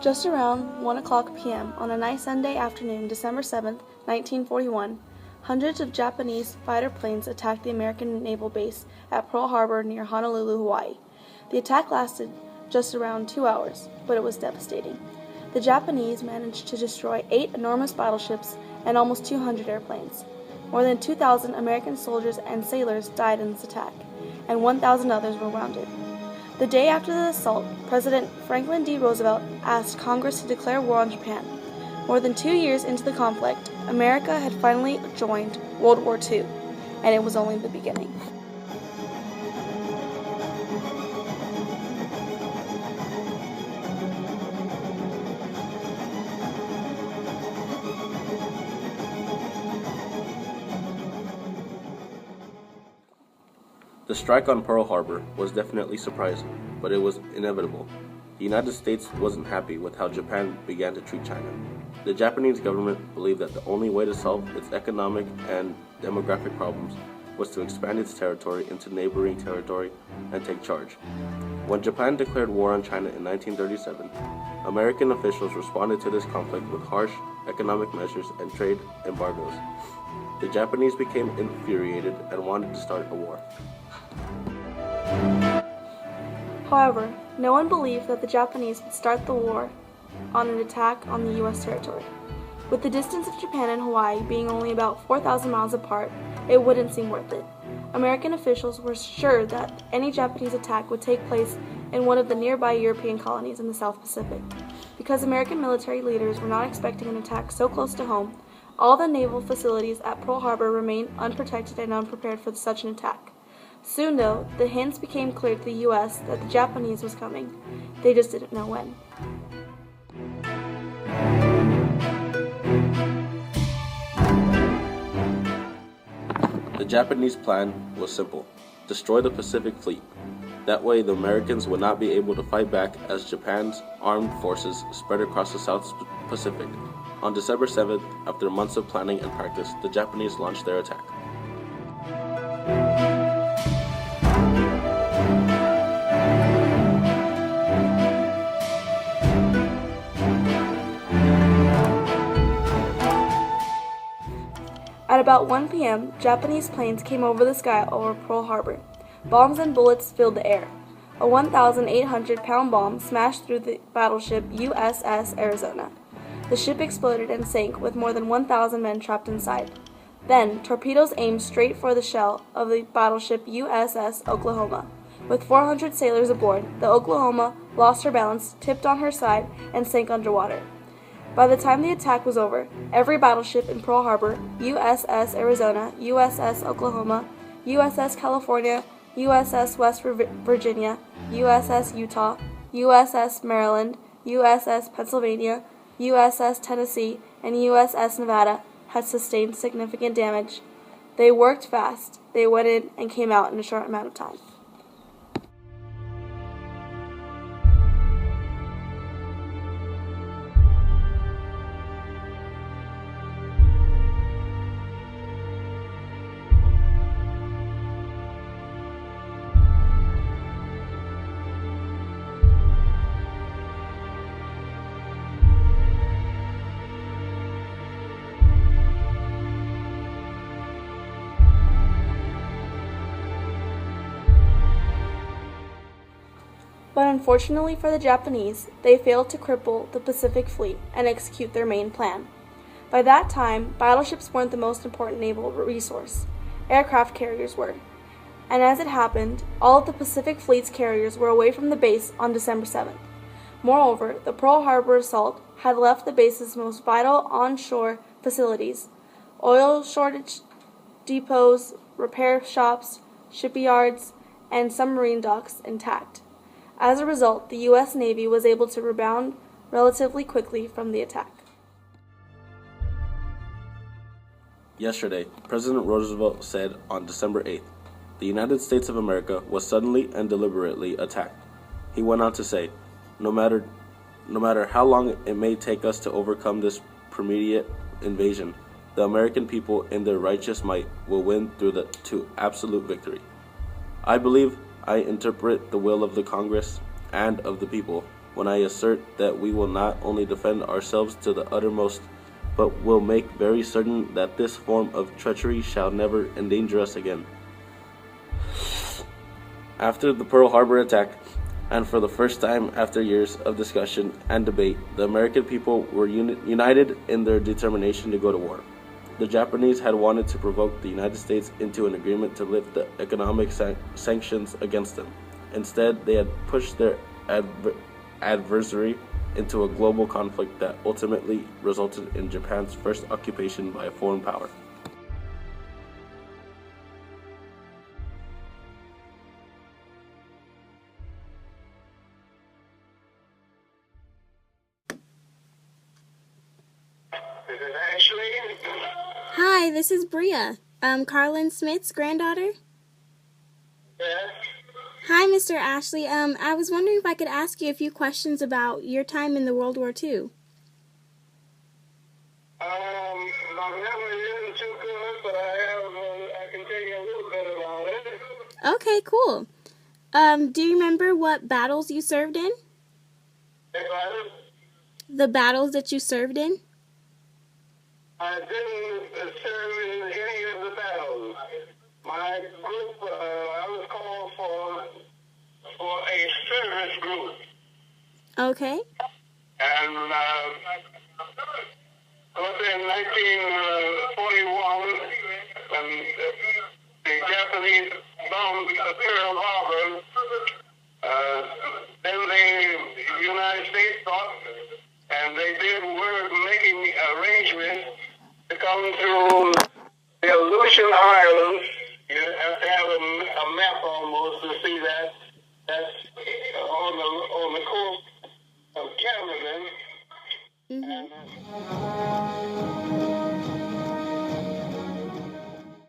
Just around 1 o'clock p.m. on a nice Sunday afternoon, December 7, 1941, hundreds of Japanese fighter planes attacked the American naval base at Pearl Harbor near Honolulu, Hawaii. The attack lasted just around 2 hours, but it was devastating. The Japanese managed to destroy 8 enormous battleships and almost 200 airplanes. More than 2,000 American soldiers and sailors died in this attack, and 1,000 others were wounded. The day after the assault, President Franklin D. Roosevelt asked Congress to declare war on Japan. More than 2 years into the conflict, America had finally joined World War II, and it was only the beginning. The strike on Pearl Harbor was definitely surprising, but it was inevitable. The United States wasn't happy with how Japan began to treat China. The Japanese government believed that the only way to solve its economic and demographic problems was to expand its territory into neighboring territory and take charge. When Japan declared war on China in 1937, American officials responded to this conflict with harsh economic measures and trade embargoes. The Japanese became infuriated and wanted to start a war. However, no one believed that the Japanese would start the war on an attack on the U.S. territory. With the distance of Japan and Hawaii being only about 4,000 miles apart, it wouldn't seem worth it. American officials were sure that any Japanese attack would take place in one of the nearby European colonies in the South Pacific. Because American military leaders were not expecting an attack so close to home, all the naval facilities at Pearl Harbor remained unprotected and unprepared for such an attack. Soon, though, the hints became clear to the U.S. that the Japanese was coming. They just didn't know when. The Japanese plan was simple: destroy the Pacific Fleet. That way, the Americans would not be able to fight back as Japan's armed forces spread across the South Pacific. On December 7th, after months of planning and practice, the Japanese launched their attack. At about 1 p.m., Japanese planes came over the sky over Pearl Harbor. Bombs and bullets filled the air. A 1,800-pound bomb smashed through the battleship USS Arizona. The ship exploded and sank with more than 1,000 men trapped inside. Then, torpedoes aimed straight for the shell of the battleship USS Oklahoma. With 400 sailors aboard, the Oklahoma lost her balance, tipped on her side, and sank underwater. By the time the attack was over, every battleship in Pearl Harbor, USS Arizona, USS Oklahoma, USS California, USS West Virginia, USS Utah, USS Maryland, USS Pennsylvania, USS Tennessee, and USS Nevada had sustained significant damage. They worked fast. They went in and came out in a short amount of time. But unfortunately for the Japanese, they failed to cripple the Pacific Fleet and execute their main plan. By that time, battleships weren't the most important naval resource. Aircraft carriers were. And as it happened, all of the Pacific Fleet's carriers were away from the base on December 7th. Moreover, the Pearl Harbor assault had left the base's most vital onshore facilities, oil shortage depots, repair shops, shipyards, and submarine docks intact. As a result, the U.S. Navy was able to rebound relatively quickly from the attack. Yesterday, President Roosevelt said on December 8th, the United States of America was suddenly and deliberately attacked. He went on to say, no matter how long it may take us to overcome this immediate invasion, the American people in their righteous might will win to absolute victory. I believe I interpret the will of the Congress and of the people when I assert that we will not only defend ourselves to the uttermost, but will make very certain that this form of treachery shall never endanger us again. After the Pearl Harbor attack, and for the first time after years of discussion and debate, the American people were united in their determination to go to war. The Japanese had wanted to provoke the United States into an agreement to lift the economic sanctions against them. Instead, they had pushed their adversary into a global conflict that ultimately resulted in Japan's first occupation by a foreign power. Hi, this is Bria, Carlin Smith's granddaughter. Yes. Hi, Mr. Ashley. I was wondering if I could ask you a few questions about your time in the World War II. My memory isn't too good, but I can tell you a little bit about it. Okay, cool. Do you remember what battles you served in? If I The battles that you served in? didn't serve in any of the battles. My group, I was called for a service group. Okay. And was in 1941 when the Japanese bombed Pearl Harbor. Then the United States thought, and they were making arrangements to come through the Aleutian Islands. You have to have a map almost to see that. That's on the coast of Canada. Mm-hmm.